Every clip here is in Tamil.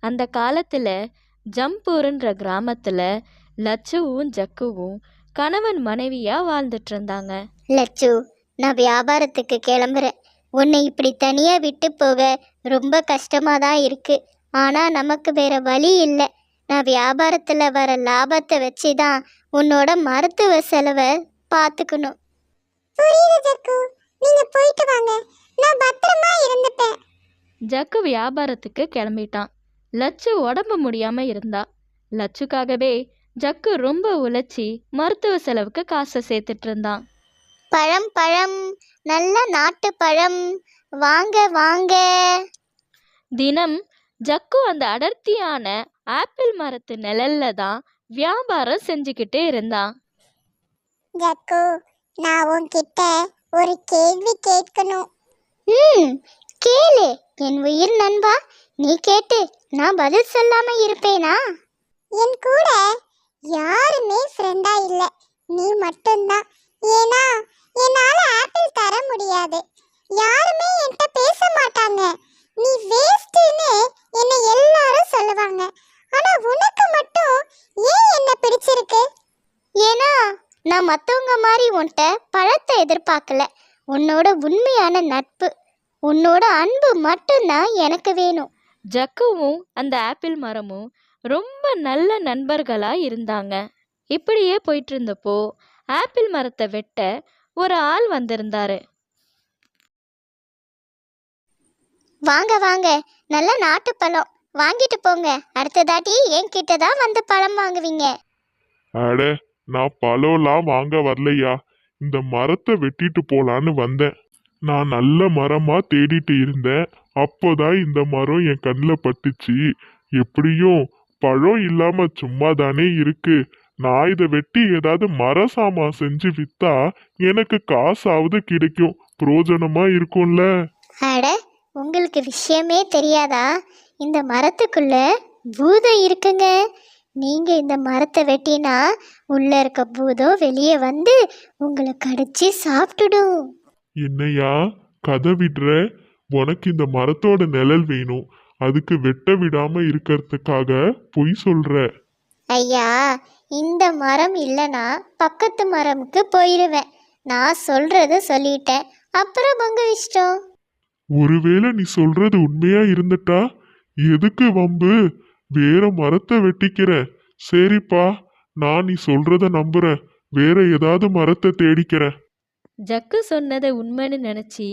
அந்த காலத்துல ஜம்பூர்ன்ற கிராமத்துல லட்சுவும் ஜக்குவும் கணவன் மனைவியா வாழ்ந்துட்டு இருந்தாங்க. லட்சு, நான் வியாபாரத்துக்கு கிளம்புறேன். உன்னை இப்படி தனியா விட்டு போக ரொம்ப கஷ்டமா தான் இருக்கு. ஆனா நமக்கு வேற வழி இல்லை. நான் வியாபாரத்துல வர லாபத்தை வச்சு தான் உன்னோட மருத்துவ செலவை பார்த்துக்கணும். புரியுது ஜக்கு, நீங்க போயிட்டு வாங்க, நான் பத்திரமா இருந்துப்பேன். ஜக்கு வியாபாரத்துக்கு கிளம்பிட்டான். லட்சு உடம்பு முடியாம இருந்தா. லட்சுக்காகவே ஜக்கு ரொம்ப உழைச்சி மருத்துவ செலவுக்கு காசை சேர்த்துட்டு இருந்தான். பழம் பழம், நல்ல நாட்டு பழம், வாங்க வாங்க. தினம் ஜக்கு அந்த அடர்த்தியான ஆப்பிள் மரத்து நிழல்ல தான் வியாபாரம் செஞ்சுக்கிட்டே இருந்தான். ஜக்கு, நான் உன்கிட்ட ஒரு கேள்வி கேட்கணும். கேளு என் உயிர் நண்பா. நீ கேட்டு நான் பதில் சொல்லாம இருப்பேனா? என் கூட யாருமே ஃப்ரெண்டா இல்ல, நீ மட்டும்தான். ஏன்னா என்னால ஆப்பிள் தர முடியாது. யாருமே என்கிட்ட பேச மாட்டாங்க. நீ வேஸ்ட்னு என்னை எல்லாரும் சொல்லுவாங்க. ஆனா உனக்கு மட்டும் ஏன் என்ன பிடிச்சிருக்கு? ஏன்னா நான் மற்றவங்க மாதிரி உன்கிட்ட பழத்தை எதிர்பார்க்கல. உன்னோட உண்மையான நட்பு, உன்னோட அன்பு மட்டும்தான் எனக்கு வேணும். ஜக்குவும் அந்த ஆப்பிள் மரமும் ரொம்ப நல்ல நண்பர்களா இருந்தாங்க. இப்படியே போயிட்டு இருந்தப்போ ஆப்பிள் மரத்தை வெட்ட ஒரு ஆள் வந்திருந்தாரு. வாங்க வாங்க, நல்ல நாட்டு பழம் வாங்கிட்டு போங்க. அடுத்ததாட்டி என்கிட்ட தான் வந்து பழம் வாங்குவீங்க. அட, நான் பழம்லாம் வாங்க வரலையா, இந்த மரத்தை வெட்டிட்டு போலான்னு வந்தேன். நான் நல்ல மரமா தேடிட்டு இருந்தேன். அப்போதான் இந்த மரம் என் கண்ணில் பட்டுச்சு. எப்படியும் பழம் இல்லாம சும்மா தானே இருக்கு. நான் இதை வெட்டி ஏதாவது மர சாமான் செஞ்சு வித்தா எனக்கு காசாவது கிடைக்கும், பிரயோஜனமா இருக்கும்ல. அட, உங்களுக்கு விஷயமே தெரியாதா? இந்த மரத்துக்குள்ள பூதம் இருக்குங்க. நீங்க இந்த மரத்தை வெட்டினா உள்ள இருக்க பூதம் வெளியே வந்து உங்களை கடிச்சு சாப்பிட்டுடும். என்னையா கதை விடுற? உனக்கு இந்த மரத்தோட நிழல் வேணும், அதுக்கு வெட்ட விடாம இருக்கிறதுக்காக பொய் சொல்ற. ஐயா, இந்த மரம் இல்லைன்னா பக்கத்து மரமுக்கு போயிடுவேன். நான் சொல்றத சொல்லிட்டேன், அப்புறம் உங்க இஷ்டம். ஒருவேளை நீ சொல்றது உண்மையா இருந்துட்டா எதுக்கு வம்பு? வேற மரத்தை வெட்டிக்கிற. சரிப்பா, நான் நீ சொல்றத நம்புறேன். வேற ஏதாவது மரத்தை தேடிக்கிறேன். ஜக்கு சொன்னதை உண்மைன்னு நினைச்சி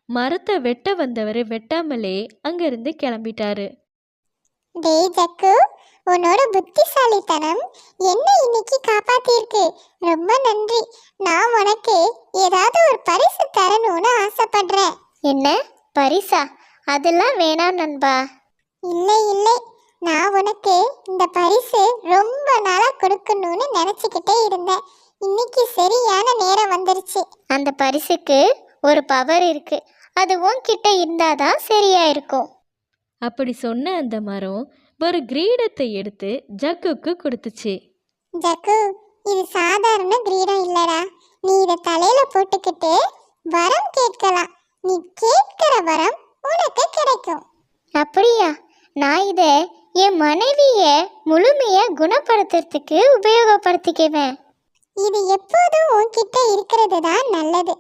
மரத்தை வெட்ட வந்தவர் வெட்டாமலே அங்கிருந்து கிளம்பிட்டாரு. டேய் ஜக்கு, உன்னோட புத்திசாலித்தனம் என்ன இன்னைக்கு காப்பாத்திருக்கு. ரொம்ப நன்றி. நான் உனக்கு ஏதாவது ஒரு பரிசு தரணும்னு ஆசைப்படுறேன். என்ன பரிசா? அதெல்லாம் வேணாம் நண்பா. இல்லை இல்லை, நான் உனக்கு இந்த பரிசு ரொம்ப நாளா கொடுக்கணும்னு நினைச்சுக்கிட்டே இருந்தேன். இன்னைக்கு சரியான நேரம் வந்துருச்சு. அந்த பரிசுக்கு ஒரு பவர் இருக்கு. அது உன்கிட்ட இருந்தாதான் சரியா இருக்கும். அப்படி சொன்ன அந்த மரம் ஒரு கிரீடத்தை எடுத்து ஜக்குக்கு கொடுத்துச்சு. ஜக்கு, இது சாதாரண கிரீடம் இல்லடா. நீ இதை தலையில போட்டுக்கிட்டு வரம் கேட்கலாம். நீ கேட்கிற வரம் உனக்கு கிடைக்கும். அப்படியா? நான் இதை என் மனைவிய முழுமையா குணப்படுத்துறதுக்கு உபயோகப்படுத்திக்குவேன். இது எப்போதும் உன்கிட்ட இருக்கிறது தான் நல்லது.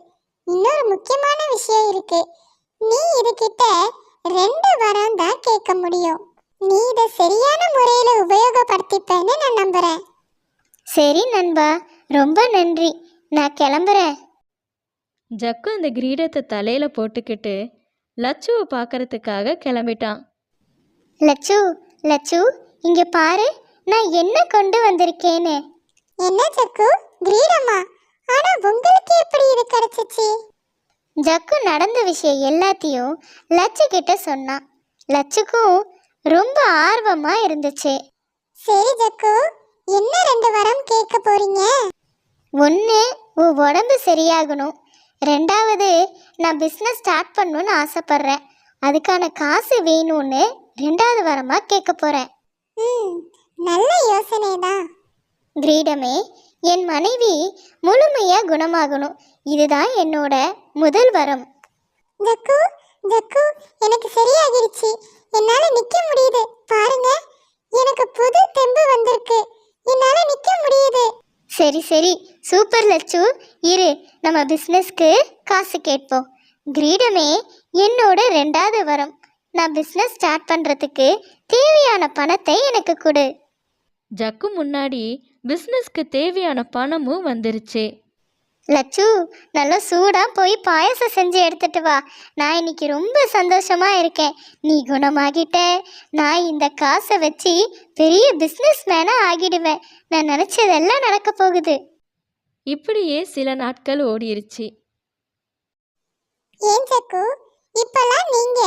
இன்னொரு முக்கியமான விஷயம் இருக்கு. நீ இதுகிட்ட 2 வரம் தான் கேட்க முடியும். நீ இதை சரியான முறையில உபயோகப்படுத்திப்பேன்னு நான் நம்புறேன். சரி நண்பா, ரொம்ப நன்றி. நான் கிளம்புறேன். ஜக்கு அந்த கிரீடத்தை தலையில போட்டுக்கிட்டு லட்சுவை பார்க்கறதுக்காக கிளம்பிட்டான். லட்சு, லட்சு, இங்க பாரு, நான் என்ன கொண்டு வந்திருக்கேன்னு. என்ன ஜக்கு, கிரீடமா? ஆனா உங்களுக்கு எப்படி இது கிடைச்சிச்சு? ஜக்கு நடந்த விஷயம் எல்லாத்தையும் லட்சு கிட்ட சொன்னான். லட்சுக்கும் ரொம்ப ஆர்வமா இருந்துச்சு. சரி ஜக்கு, என்ன 2 வரம் கேட்க போறீங்க? ஒன்று, உன் உடம்பு சரியாகணும். 2வது, நான் பிஸ்னஸ் ஸ்டார்ட் பண்ணணும்னு ஆசைப்படுறேன். அதுக்கான காசு வேணும்னு 2வது வரமா கேட்க போறேன். நல்ல யோசனை தான். கிரீடமே, என் மனைவி முழுமையா குணமாகணும். இதுதான் என்னோட முதல் வரம். ஜக்கு, ஜக்கு, எனக்கு சரியாகிடுச்சு. என்னால நிக்க முடியுது. பாருங்க. சரி சரி, சூப்பர் லட்சு. இரு, நம்ம பிஸ்னஸ்க்கு காசு கேட்போம். கிரீடமே என்னோட 2வது வரம். நான் பிஸ்னஸ் ஸ்டார்ட் பண்ணுறதுக்கு தேவையான பணத்தை எனக்கு கொடு. ஜக்கு முன்னாடி பிஸ்னஸ்க்கு தேவையான பணமும் வந்துருச்சு. லட்சு, நல்லா சூடாக போய் பாயசம் செஞ்சு எடுத்துட்டு வா. நான் இன்னைக்கு ரொம்ப சந்தோஷமா இருக்கேன். நீ குணமாகிட்ட. நான் இந்த காசை வச்சு பெரிய பிஸ்னஸ் மேனாக ஆகிடுவேன். நான் நினச்சதெல்லாம் நடக்க போகுது. இப்படியே சில நாட்கள் ஓடிருச்சு. ஏன் ஜக்கு, இப்பெல்லாம் நீங்க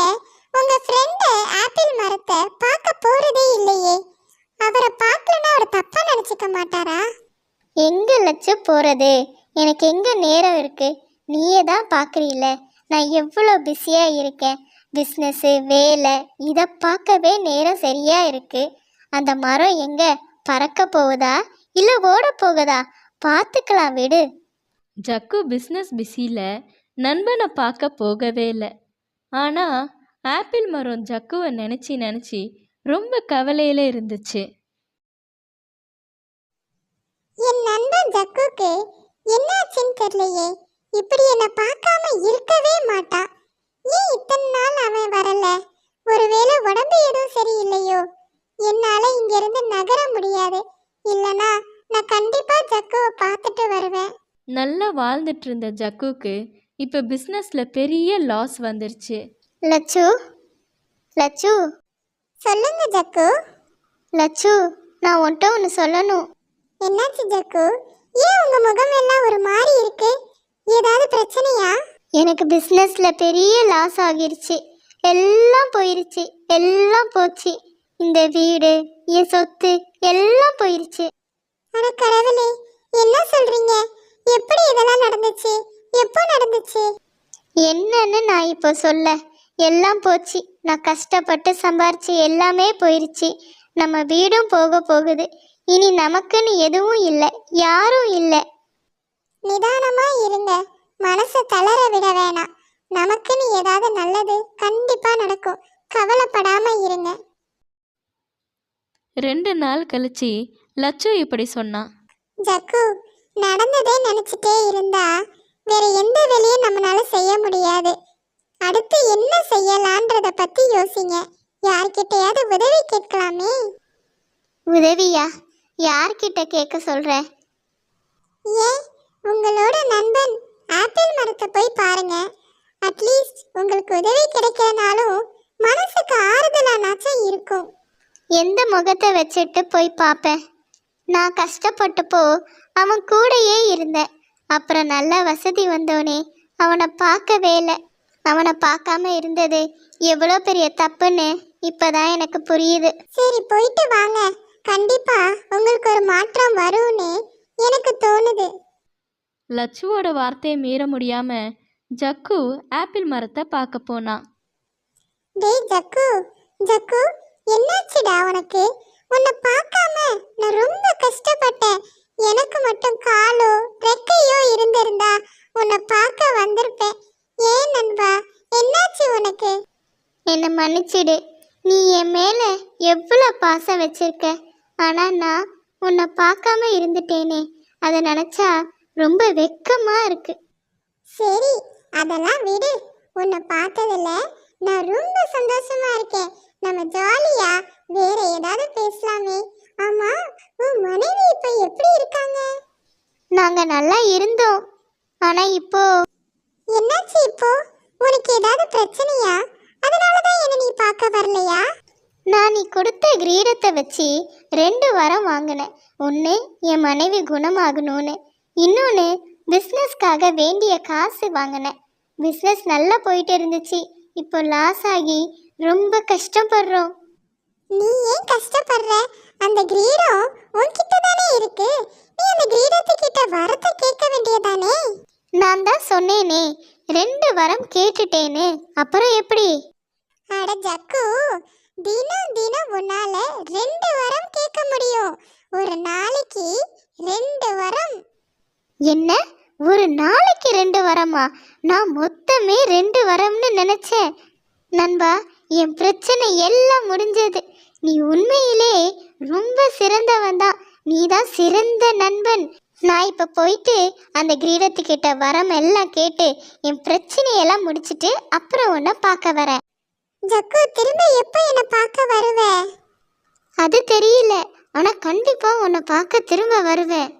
உங்க ஃப்ரெண்ட் ஆப்பிள் மரத்தை பார்க்க போறதே இல்லையே? அவரை பார்க்கலன்னா அவர் தப்பா நினைச்சுக்க மாட்டாரா? எங்கே லட்சு போகிறது? எனக்கு எங்கே நேரம் இருக்குது? நீயே தான் பார்க்குறீல்ல நான் எவ்வளோ பிஸியாக இருக்கேன். பிஸ்னஸ்ஸு, வேலை, இதை பார்க்கவே நேரம் சரியாக இருக்குது. அந்த மரம் எங்கே பறக்க போகுதா இல்லை ஓட போகுதா? பார்த்துக்கலாம், விடு. ஜக்கு பிஸ்னஸ் பிஸியில் நண்பனை பார்க்க போகவே இல்லை. ஆனால் ஆப்பிள் மரம் ஜக்குவை நினச்சி ரொம்ப கவலையில் இருந்துச்சு. என் நண்பன் ஜக்குக்கு என்னாச்சுன்னு தெரியலையே. இப்படி என்னை பார்க்காம இருக்கவே மாட்டா. ஏன் இத்தனை நாள் அவன் வரல? ஒருவேளை உடம்பு எதுவும் சரியில்லையோ? என்னால இங்க இருந்து நகர முடியாது. இல்லனா நான் கண்டிப்பா ஜக்குவை பார்த்துட்டு வருவேன். நல்லா வாழ்ந்துட்டு இருந்த ஜக்குக்கு இப்போ பிஸ்னஸில் பெரிய லாஸ் வந்துருச்சு. லட்சு, லட்சு, சொல்லுங்க ஜக்கு. லட்சு, நான் உன்கிட்ட ஒன்று சொல்லணும். என்னாச்சு ஜக்கு? ஏன் உங்க முகம் எல்லாம் ஒரு மாதிரி இருக்கு? ஏதாவது பிரச்சனையா? எனக்கு பிஸ்னஸில் பெரிய லாஸ் ஆகிருச்சு. எல்லாம் போயிருச்சு, எல்லாம் போச்சு. இந்த வீடு, என் சொத்து எல்லாம் போயிருச்சு. அட கடவுளே, என்ன சொல்றீங்க? எப்படி இதெல்லாம் நடந்துச்சு? எப்போ நடந்துச்சு? என்னன்னு நான் இப்போ சொல்ல? எல்லாம் போச்சு. நான் கஷ்டப்பட்டு சம்பாரிச்சு எல்லாமே போயிருச்சு. நம்ம வீடும் போக போகுது. இனி நமக்குன்னு எதுவும் இல்லை, யாரும் இல்லை. நிதானமா இருங்க. மனசை தளர விட வேணாம். நமக்குன்னு ஏதாவது நல்லது கண்டிப்பா நடக்கும். கவலைப்படாம இருங்க. 2 நாள் கழிச்சு லட்சு இப்படி சொன்னான். ஜக்கு, நடந்ததே நினைச்சிட்டே இருந்தா வேற எந்த வேலையும் நம்மளால செய்ய முடியாது. அடுத்து என்ன செய்யலான்றத பத்தி யோசிங்க. யார்கிட்டயாவது உதவி கேட்கலாமே. உதவியா? யார்கிட்ட கேட்க சொல்ற? ஏன், உங்களோட நண்பன் ஆப்பிள் மரத்தை போய் பாருங்க. அட்லீஸ்ட் உங்களுக்கு உதவி கிடைக்கிறனாலும் மனசுக்கு ஆறுதலானாச்சும் இருக்கும். எந்த முகத்தை வச்சுட்டு போய் பார்ப்பேன்? நான் கஷ்டப்பட்டப்போ அவன் கூடயே இருந்தேன். அப்புறம் நல்ல வசதி வந்தோனே அவனை பார்க்கவே இல்லை. அவனை பார்க்காம இருந்தது எவ்வளோ பெரிய தப்புன்னு இப்போதான் எனக்கு புரியுது. சரி, போயிட்டு வாங்க. கண்டிப்பா உங்களுக்கு ஒரு மாற்றம் வரும்னு எனக்கு தோணுது. லட்சுவோட வார்த்தையை மீற முடியாம ஜக்கு ஆப்பிள் மரத்தை பார்க்க போனான். டேய் ஜக்கு, ஜக்கு, என்னாச்சுடா உனக்கு? உன்னை பார்க்காம நான் ரொம்ப கஷ்டப்பட்டேன். எனக்கு மட்டும் காலோ ரெக்கையோ இருந்திருந்தா உன்னை பார்க்க வந்திருப்பேன். ஏன் நண்பா, என்னாச்சு உனக்கு? என்னை மன்னிச்சிடு. நீ என் மேலே எவ்வளோ பாசம் வச்சிருக்க. ஆனால் நான் உன்னை பார்க்காம இருந்துட்டேனே, அதை நினச்சா ரொம்ப வெக்கமாக இருக்கு. சரி, அதெல்லாம் விடு. உன்னை பார்த்ததில்ல நான் ரொம்ப சந்தோஷமா இருக்கேன். நம்ம ஜாலியா வேற ஏதாவது பேசலாமே. ஆமா, உன் மனைவி இப்ப எப்படி இருக்காங்க? நாங்கள் நல்லா இருந்தோம். ஆனால் இப்போ என்னாச்சு இப்போ? உனக்கு ஏதாவது பிரச்சனையா? அதனாலதான் என்ன நீ பார்க்க வரலையா? நான் நீ கொடுத்த கிரீடத்தை வச்சு 2 வரம் வாங்கினேன். ஒன்று என் மனைவி குணமாகணும்னு, இன்னொன்று பிஸ்னஸ்க்காக வேண்டிய காசு வாங்கினேன். பிஸ்னஸ் நல்லா போயிட்டு இருந்துச்சு. இப்போ லாஸ் ஆகி ரொம்ப கஷ்டப்படுறோம். நீ ஏன் கஷ்டப்படுற? அந்த கிரீடம் உன்கிட்ட தானே இருக்கு. நீ அந்த கிரீடத்துக்கிட்ட வரத்தை கேட்க வேண்டியதானே? நான் தான் சொன்னேனே 2 வரம் கேட்டுட்டேன்னு. அப்புறம் எப்படி? அட ஜக்கு, தினம் தினம் உன்னால 2 வரம் கேட்க முடியும். ஒரு நாளைக்கு 2 வரம். என்ன, ஒரு நாளைக்கு 2 வரமா? நான் மொத்தமே 2 வரம்னு நினைச்சேன். நண்பா, என் பிரச்சனை எல்லாம் முடிஞ்சது. நீ உண்மையிலே ரொம்ப சிறந்தவன் தான். நீ தான் சிறந்த நண்பன். நான் இப்போ போயிட்டு அந்த கிரீடத்துக்கிட்ட வரம் எல்லாம் கேட்டு என் பிரச்சனையெல்லாம் முடிச்சிட்டு அப்புறம் உன்னை பார்க்க வரேன். ஜக்கு, திரும்ப எப்போ என்னை பார்க்க வருவ? அது தெரியல, ஆனா கண்டிப்பா உன்னை பார்க்க திரும்ப வருவேன்.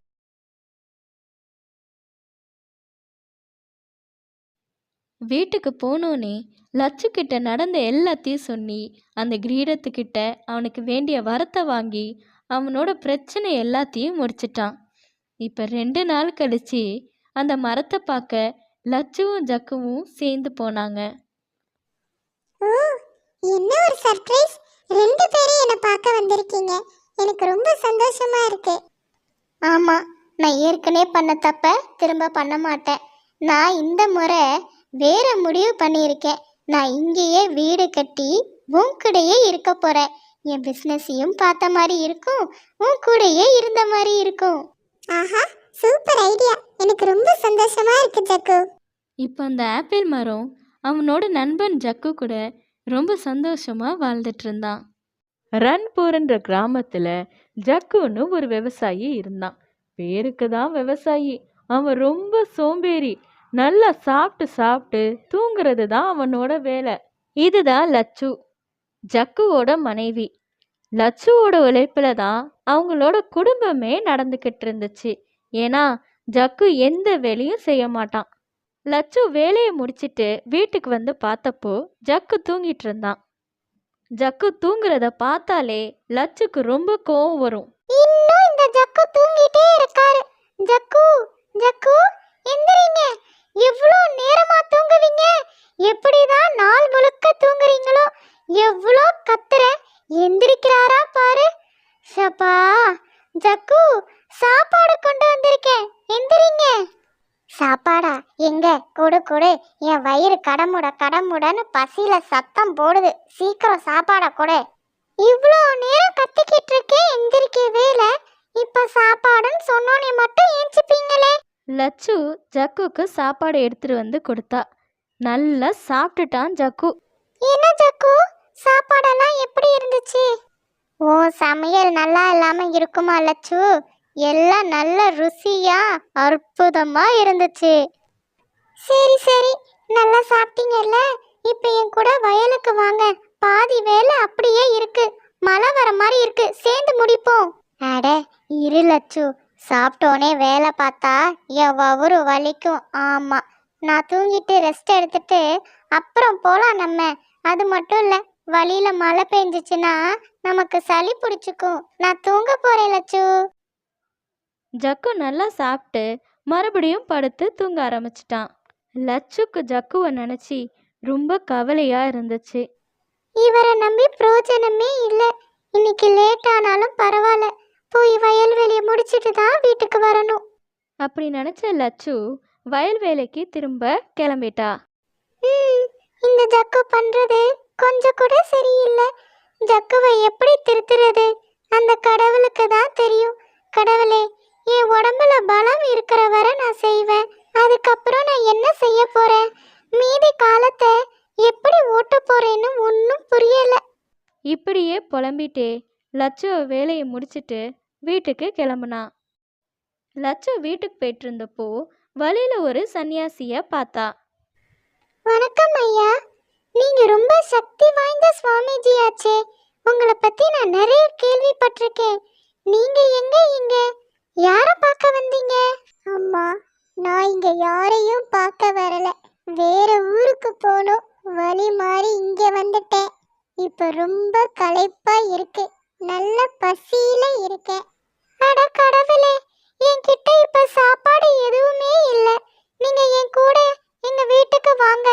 வீட்டுக்கு போனோனே லட்சு கிட்ட நடந்த எல்லாத்தையும் சொல்லி அந்த கிரீடத்துக்கிட்ட அவனுக்கு வேண்டிய வரத்தை வாங்கி அவனோட பிரச்சனை எல்லாத்தையும் முடிச்சிட்டான். இப்போ 2 நாள் கழிச்சு அந்த மரத்தை பார்க்க லட்சுவும் ஜக்குவும் சேர்ந்து போனாங்க. ஓ, என்ன ஒரு சர்ப்ரைஸ்! 2 பேரும் என்னை பார்க்க வந்திருக்கீங்க. எனக்கு ரொம்ப சந்தோஷமா இருக்கு. ஆமா, நான் ஏற்கனவே பண்ண தப்ப திரும்ப பண்ண மாட்டேன். நான் இந்த முறை வேற முடிவு பண்ணியிருக்கேன். நான் இங்கேயே வீடு கட்டி உன் கூடயே இருக்க போறேன். என் பிஸ்னஸையும் பார்த்த மாதிரி இருக்கும், உன் கூடயே இருந்த மாதிரி இருக்கும். ஆஹா, சூப்பர் ஐடியா! எனக்கு ரொம்ப சந்தோஷமா இருக்கு ஜக்கு. இப்போ அந்த ஆப்பிள் மரம் அவனோட நண்பன் ஜக்கு கூட ரொம்ப சந்தோஷமா வாழ்ந்துட்டு இருந்தான். ரன்பூர்ன்ற கிராமத்துல ஜக்குன்னு ஒரு விவசாயி இருந்தான். பேருக்கு தான் விவசாயி, அவன் ரொம்ப சோம்பேறி. நல்லா சாப்பிட்டு சாப்பிட்டு தூங்குறது தான் அவனோட வேலை. இதுதான் லட்சு, ஜக்குவோட மனைவி. லட்சுவோட உழைப்புல தான் அவங்களோட குடும்பமே நடந்துக்கிட்டு இருந்துச்சு. ஏன்னா ஜக்கு எந்த வேலையும் செய்ய மாட்டான். லட்சு வேலையை முடிச்சிட்டு வீட்டுக்கு வந்து பார்த்தப்போ ஜக்கு தூங்கிட்டு இருந்தான். ஜக்கு தூங்குறத பார்த்தாலே லட்சுக்கு ரொம்ப கோவம் வரும். இன்னும் இந்த ஜக்கு தூங்கிட்டே இருக்காரு. ஜக்கு, ஜக்கு, எந்திரிங்க! எவ்வளோ நேரமா தூங்குவீங்க? எப்படிதான் நாள் முழுக்க தூங்குறீங்களோ? எவ்வளோ கத்துற! எந்திரிக்கிறாரா பாரு. சப்பா! ஜக்கு, சாப்பாடு கொண்டு வந்திருக்கேன், எந்திரிங்க. சாப்பாடா? எங்க? கொடு கொடு, என் வயிறு கடமுடன்னு பசியில சத்தம் போடுது. சீக்கிரம் சாப்பாடை கொடு. இவ்வளோ நேரம் கத்திக்கிட்டு இருக்கேன், எந்திரிக்கவே இல்லை. இப்ப சாப்பாடுன்னு சொன்னோன்னே மட்டும் ஏஞ்சிப்பீங்களே. லட்சு ஜக்குக்கு சாப்பாடு எடுத்துட்டு வந்து கொடுத்தா. நல்லா சாப்பிட்டுட்டான் ஜக்கு. என்ன ஜக்கு, சாப்பாடெல்லாம் எப்படி இருந்துச்சு? ஓ, சமையல் நல்லா இல்லாம இருக்குமா லட்சு? எல்லாம் நல்ல ருசியா அற்புதமா இருந்துச்சு. சரி சரி, நல்லா சாப்பிட்டீங்கல்ல. இப்போ என் கூட வயலுக்கு வாங்க. பாதி வேலை அப்படியே இருக்கு. மழை வர மாதிரி இருக்கு, சேர்ந்து முடிப்போம். அட இரு லட்சு, சாப்பிட்டோனே வேலை பார்த்தா என் வவுறு வலிக்கும். ஆமா, நான் தூங்கிட்டு ரெஸ்ட் எடுத்துட்டு அப்புறம் போலாம் நம்ம. அது மட்டும் இல்ல, வழியில மழை பெஞ்சிச்சுன்னா நமக்கு சளி பிடிச்சிக்கும். நான் தூங்க போறேன் லட்சு. ஜக்கு நல்லா சாப்பிட்டு மறுபடியும் படுத்து தூங்க ஆரம்பிச்சிட்டான். லட்சுக்கு ஜக்குவை நினச்சி ரொம்ப கவலையா இருந்துச்சு. இவரை நம்பி பிரயோஜனமே இல்லை. இன்னைக்கு லேட் ஆனாலும் பரவாயில்ல, போய் வயல்வெளியை முடிச்சிட்டு தான் வீட்டுக்கு வரணும். அப்படி நினச்ச லட்சு வயல் வேலைக்கு திரும்ப கிளம்பிட்டா. இந்த ஜக்கு பண்றது கொஞ்சம் கூட சரியில்லை. ஜக்குவை எப்படி திருத்துறது? அந்த கடவுளுக்கு தான் தெரியும். கடவுளே, என் உடம்புல பலம் இருக்கிற வரை நான் செய்வேன். அதுக்கப்புறம் நான் என்ன செய்ய போறேன்? மீதி காலத்தை எப்படி ஓட்ட போறேன்னு ஒன்றும் புரியல. இப்படியே புலம்பிட்டே லட்சு வேலையை முடிச்சிட்டு வீட்டுக்கு கிளம்புனான். லட்சு வீட்டுக்கு போயிட்டு இருந்தப்போ வழியில ஒரு சன்னியாசிய பார்த்தா. வணக்கம் ஐயா, நீங்க ரொம்ப சக்தி வாய்ந்த சுவாமிஜி ஆச்சே. உங்களை பத்தி நான் நிறைய கேள்விப்பட்டிருக்கேன். நீங்க எங்க இங்க? யார பார்க்க வந்தீங்க? அம்மா, நான் இங்க யாரையும் பார்க்க வரல. வேற ஊருக்கு போகணும். வழி மாறி இங்க வந்துட்டேன். இப்ப ரொம்ப களைப்பா இருக்கு. நல்ல பசியில இருக்கேன். அட கடவுளே, என்கிட்ட இப்ப சாப்பாடு எதுவுமே இல்லை. நீங்க என் கூட எங்க வீட்டுக்கு வாங்க.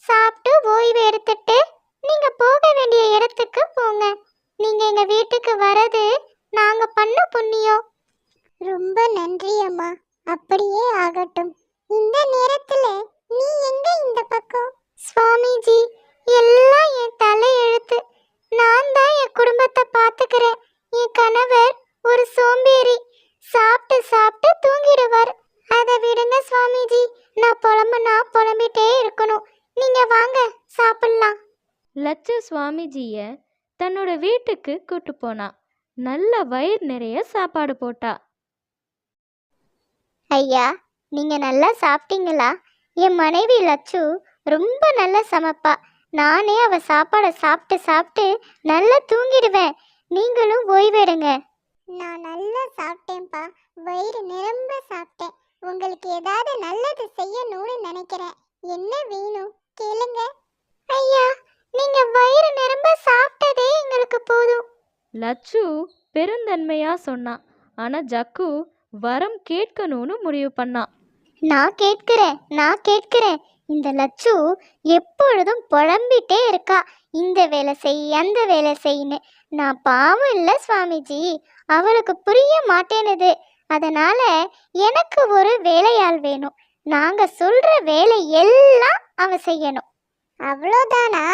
சாப்பிட்டு ஓய்வு எடுத்துட்டு நீங்க போக வேண்டிய இடத்துக்கு போங்க. நீங்க எங்க வீட்டுக்கு வரது நாங்க பண்ண புண்ணியம். ரொம்ப நன்றி அம்மா. அப்படியே ஆகட்டும். இந்த நேரத்துல நீ எங்க இந்த பக்கம்? சுவாமிஜி, எல்லாம் என் தலை எழுத்து. நான் தான் என் குடும்பத்தை பார்த்துக்கிறேன். என் கணவர் ஒரு சோம்பேறி. சாப்பிட்டு சாப்பிட்டு தூங்கிடுவார். அதை விடுங்க சுவாமிஜி. நான் புலம்பிட்டே இருக்கணும். நீங்க வாங்க, சாப்பிடலாம். லட்சு சுவாமிஜிய தன்னோட வீட்டுக்கு கூட்டு போனா. நல்ல வயிறு நிறைய சாப்பாடு போட்டா. ஐயா, நீங்க நல்லா சாப்பிட்டீங்களா? என் மனைவி லட்சு ரொம்ப நல்லா சமைப்பா. நானே அவ சாப்பாடை சாப்பிட்டு சாப்பிட்டு நல்லா தூங்கிடுவேன். நீங்களும் ஓய்வெடுங்க. நான் நல்லா சாப்பிட்டேன்ப்பா. வயிறு நிரம்ப சாப்பிட்டேன். உங்களுக்கு ஏதாவது நல்லது செய்யணும்னு நினைக்கிறேன். என்ன வேணும் கேளுங்க. ஐயா, நீங்க வயிறு நிரம்ப சாப்பிட்டதே எங்களுக்கு போதும். லட்சு பெருந்தன்மையா சொன்னான். ஆனா ஜக்கு வரம் கேட்கணும்னு முடிவு பண்ணான். நான் கேட்கிறேன். இந்த லட்சு எப்பொழுதும் புலம்பிட்டே இருக்கா. இந்த வேலை செய், அந்த வேலை செய்யின்னு. நான் பாவம் இல்லை சுவாமிஜி, அவளுக்கு புரிய மாட்டேனுது. அதனால எனக்கு ஒரு வேலையாள் வேணும். நாங்க சொல்ற வேலை எல்லாம் அவ செய்யணும். அவ்வளோதானா?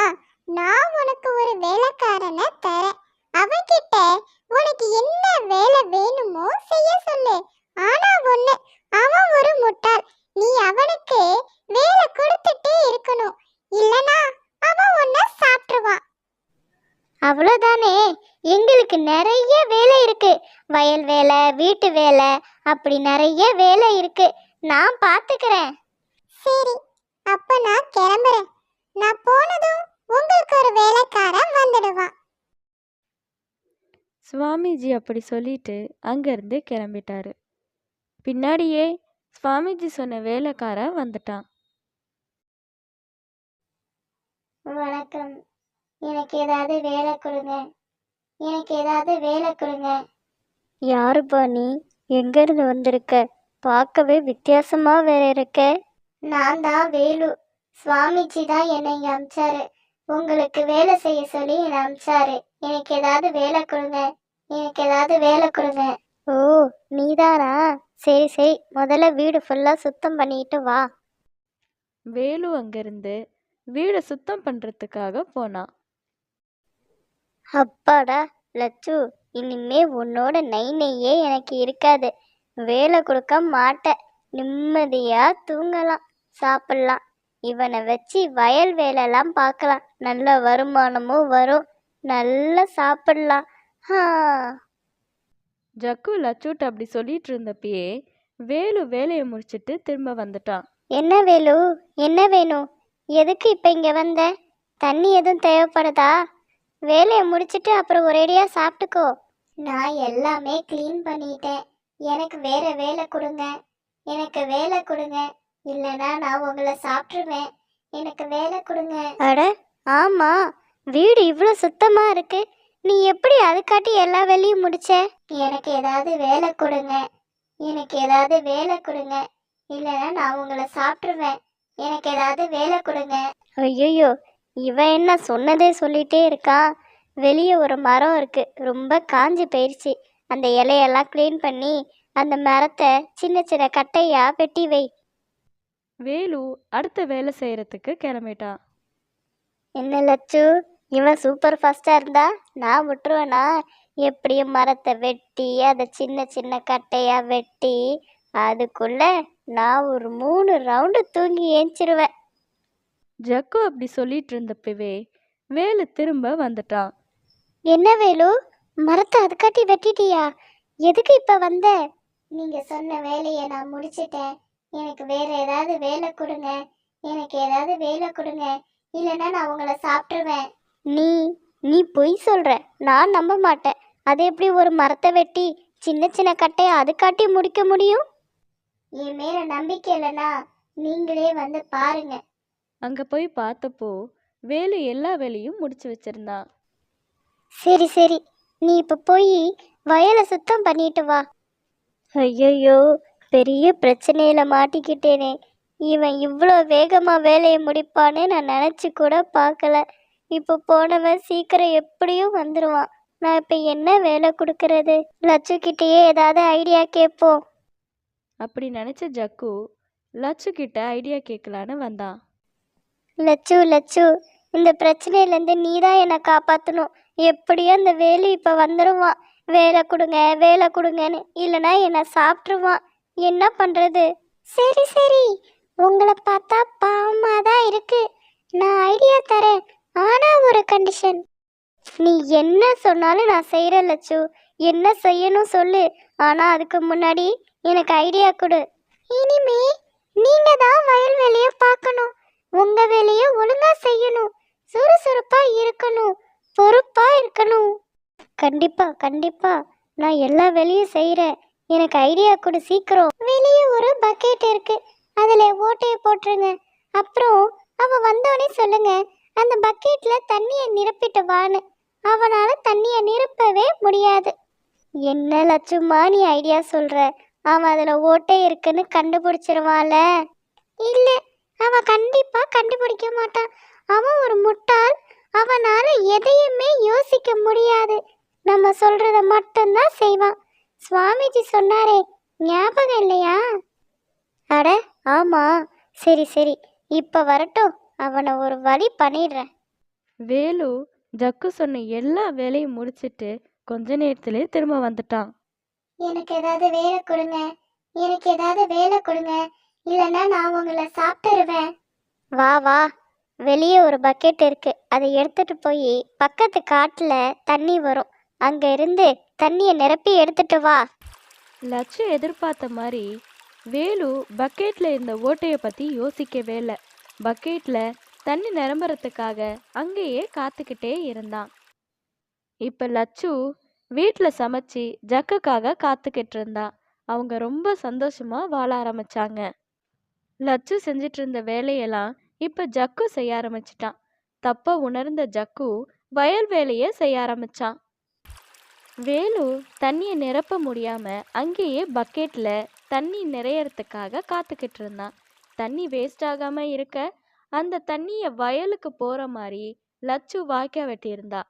நான் உனக்கு ஒரு வேலைக்காரனை தரேன். அவன்கிட்ட உனக்கு என்ன வேலை வேணுமோ செய்ய சொல்லு. ஆனா ஒண்ணு, அவன் ஒரு முட்டாள். நீ அவனுக்கு வேலை கொடுத்துட்டே இருக்கணும். இல்லனா அவன் உன்னை சாப்பிட்டுருவான். அவ்வளோதானே? எங்களுக்கு நிறைய வேலை இருக்கு. வயல் வேலை, வீட்டு வேலை, அப்படி நிறைய வேலை இருக்கு. நான் பார்த்துக்கிறேன். சரி, அப்ப நான் கிளம்புறேன். நான் போனதும் உங்களுக்கு ஒரு வேலைக்காரன் வந்துடுவான். சுவாமிஜி அப்படி சொல்லிட்டு அங்கேருந்து கிளம்பிட்டாரு. பின்னாடியே சுவாமிஜி சொன்ன வேலைக்காரன் வந்துட்டான். வணக்கம். எனக்கு ஏதாவது வேலை கொடுங்க. எனக்கு ஏதாவது வேலை கொடுங்க. யாருப்பா நீ? எங்கேருந்து வந்திருக்க? பார்க்கவே வித்தியாசமா வேற இருக்க. நான் தான் வேலு. சுவாமிஜி தான் என்னை இங்க அமிச்சாரு. உங்களுக்கு வேலை செய்ய சொல்லி என்னை அமிச்சாரு. எனக்கு ஏதாவது வேலை கொடுங்க. எனக்கு ஏதாவது வேலை கொடுங்க. ஓ, நீதானா? சரி சரி, முதல்ல வீடு ஃபுல்லா சுத்தம் பண்ணிட்டு வா. வேலு அங்கிருந்து வீடை சுத்தம் பண்றதுக்காக போனான். அப்பாடா லட்சு, இனிமே உன்னோட நெய்யே எனக்கு இருக்காது. வேலை கொடுக்க மாட்டேன். நிம்மதியா தூங்கலாம், சாப்பிடலாம். இவனை வச்சு வயல் வேலைலாம் பார்க்கலாம். நல்ல வருமானமும் வரும். நல்லா சாப்பிடலாம். ஜக்கு லட்சுட்ட அப்படி சொல்லிட்டு இருந்தப்பயே வேலு வேலையை முடிச்சிட்டு திரும்ப வந்துட்டான். என்ன வேலு, என்ன வேணும்? எதுக்கு இப்போ இங்கே வந்த? தண்ணி எதுவும் தேவைப்படுதா? வேலையை முடிச்சிட்டு அப்புறம் ஒரேடியா சாப்பிட்டுக்கோ. நான் எல்லாமே க்ளீன் பண்ணிட்டேன். எனக்கு வேற வேலை கொடுங்க. எனக்கு வேலை கொடுங்க. இல்லைனா நான் உங்களை சாப்பிட்ருவேன். எனக்கு வேலை கொடுங்க. அட ஆமா, வீடு இவ்வளோ சுத்தமா இருக்கு. நீ எப்படி அதுக்காட்டி எல்லா வேலையும் முடிச்ச? எனக்கு ஏதாவது வேலை கொடுங்க. எனக்கு ஏதாவது வேலை கொடுங்க. இல்லைனா நான் உங்களை சாப்பிட்ருவேன். எனக்கு ஏதாவது வேலை கொடுங்க. ஐயோ, இவன் என்ன சொன்னதே சொல்லிட்டே இருக்கா? வெளியே ஒரு மரம் இருக்கு, ரொம்ப காஞ்சி போயிடுச்சு. அந்த இலையெல்லாம் க்ளீன் பண்ணி அந்த மரத்தை சின்ன சின்ன கட்டையா வெட்டி வை. வேலு அடுத்த வேலை செய்யறதுக்கு கிளம்பிட்டான். என்ன லட்சு, இவன் சூப்பர் ஃபாஸ்டா இருந்தா நான் விட்டுருவேனா? எப்படியும் மரத்தை வெட்டி அதை சின்ன சின்ன கட்டையா வெட்டி அதுக்குள்ள நான் ஒரு 3 ரவுண்டு தூங்கி ஏஞ்சிருவேன். ஜக்கு அப்படி சொல்லிட்டு இருந்தப்பவே வேலு திரும்ப வந்துட்டான். என்ன வேலு, மரத்தை அதுக்காட்டி வெட்டிட்டியா? எதுக்கு இப்ப வந்த? நீங்க சொன்ன வேலையை நான் முடிச்சிட்டேன். எனக்கு வேற ஏதாவது வேலை கொடுங்க. எனக்கு ஏதாவது வேலை கொடுங்க. இல்லைன்னா நான் உங்களை சாப்பிட்டுருவேன். நீ பொய் சொல்ற. நான் நம்ப மாட்டேன். அது எப்படி ஒரு மரத்தை வெட்டி சின்ன சின்ன கட்டையை அதுக்காட்டி முடிக்க முடியும்? என் மேல நம்பிக்கை இல்லைன்னா நீங்களே வந்து பாருங்க. அங்க போய் பார்த்தப்போ வேலு எல்லா வேலையும் முடிச்சு வச்சிருந்தான். சரி சரி, நீ இப்போ போய் வயலை சுத்தம் பண்ணிட்டு வா. ஐயோ, பெரிய பிரச்சனையில மாட்டிக்கிட்டேனே. இவன் இவ்வளோ வேகமாக வேலையை முடிப்பான்னு நான் நினச்சி கூட பார்க்கல. இப்போ போனவன் சீக்கிரம் எப்படியும் வந்துடுவான். நான் இப்போ என்ன வேலை கொடுக்கறது? லட்சு கிட்டேயே ஏதாவது ஐடியா கேட்போம். அப்படி நினைச்ச ஜக்கு லட்சு கிட்ட ஐடியா கேட்கலான்னு வந்தான். லட்சு, இந்த பிரச்சனையிலேருந்து நீ தான் என்னை காப்பாற்றணும். எப்படியும் அந்த வேலு இப்போ வந்துடுவான். வேலை கொடுங்கன்னு. இல்லைனா என்னை சாப்பிட்ருவான். என்ன பண்ணுறது? சரி, உங்களை பார்த்தா பாவமாக தான் இருக்கு. நான் ஐடியா தரேன். ஆனால் ஒரு கண்டிஷன். நீ என்ன சொன்னாலும் நான் செய்கிறேன் லட்சு. என்ன செய்யணும் சொல்லு. ஆனால் அதுக்கு முன்னாடி எனக்கு ஐடியா கொடு. இனிமே நீங்க தான் வயல் வேலையை பார்க்கணும். உங்க வேலையை ஒழுங்கா செய்யணும். சுறுசுறுப்பா இருக்கணும். பொறுப்பா இருக்கணும். கண்டிப்பா கண்டிப்பா நான் எல்லா வேலையும் செய்கிறேன். எனக்கு ஐடியா கொடு சீக்கிரம். வெளியே ஒரு பக்கெட் இருக்கு, அதில் ஓட்டையை போட்டுருங்க. அப்புறம் அவன் வந்தோடனே சொல்லுங்க, அந்த பக்கெட்ல தண்ணியை நிரப்பிட்டு வான்னு. அவனால தண்ணியை நிரப்பவே முடியாது. என்ன லட்சுமா நீ ஐடியா சொல்ற? அவன் அதில் ஓட்டை இருக்குன்னு கண்டுபிடிச்சிருவான்ல. இல்லை, அவன் கண்டிப்பா கண்டுபிடிக்க மாட்டான். அவன் ஒரு முட்டாள். அவனால எதையுமே யோசிக்க முடியாது. நம்ம சொல்றத மட்டும்தான் செய்வான். சுவாமிஜி சொன்னாரே, ஞாபகம் இல்லையா? அட ஆமா. சரி சரி, இப்ப வரட்டும், அவனை ஒரு வழி பண்ணிடுறேன். வேலு ஜக்கு சொன்ன எல்லா வேலையும் முடிச்சிட்டு கொஞ்ச நேரத்திலே திரும்ப வந்துட்டான். எனக்கு ஏதாவது வேலை கொடுங்க, எனக்கு ஏதாவது வேலை கொடுங்க, இல்லைன்னா நான் உங்களை சாப்பிட்டுருவேன். வா வா, வெளியே ஒரு பக்கெட் இருக்கு, அதை எடுத்துட்டு போய் பக்கத்து காட்டுல தண்ணி வரும், அங்க இருந்து தண்ணியை நிரப்பி எடுத்துட்டு வா. லட்சு எதிர்பார்த்த மாதிரி வேலு பக்கெட்ல இருந்த ஓட்டையை பத்தி யோசிக்கவே இல்லை. பக்கெட்ல தண்ணி நிரம்புறதுக்காக அங்கேயே காத்துக்கிட்டே இருந்தான். இப்ப லட்சு வீட்டில் சமைச்சு ஜக்குக்காக காத்துக்கிட்டு இருந்தா. அவங்க ரொம்ப சந்தோஷமா வாழ ஆரம்பிச்சாங்க. லட்சு செஞ்சிட்டு இருந்த வேலையெல்லாம் இப்ப ஜக்கு செய்ய ஆரம்பிச்சிட்டான். தப்ப உணர்ந்த ஜக்கு வயல் வேலையை செய்ய ஆரம்பிச்சான். வேலு தண்ணியை நிரப்ப முடியாம அங்கேயே பக்கெட்ல தண்ணி நிறையறதுக்காக காத்துக்கிட்டு இருந்தான். தண்ணி வேஸ்ட் ஆகாம இருக்க அந்த தண்ணிய வயலுக்கு போற மாதிரி லட்சு வாய்க்கா வெட்டியிருந்தா.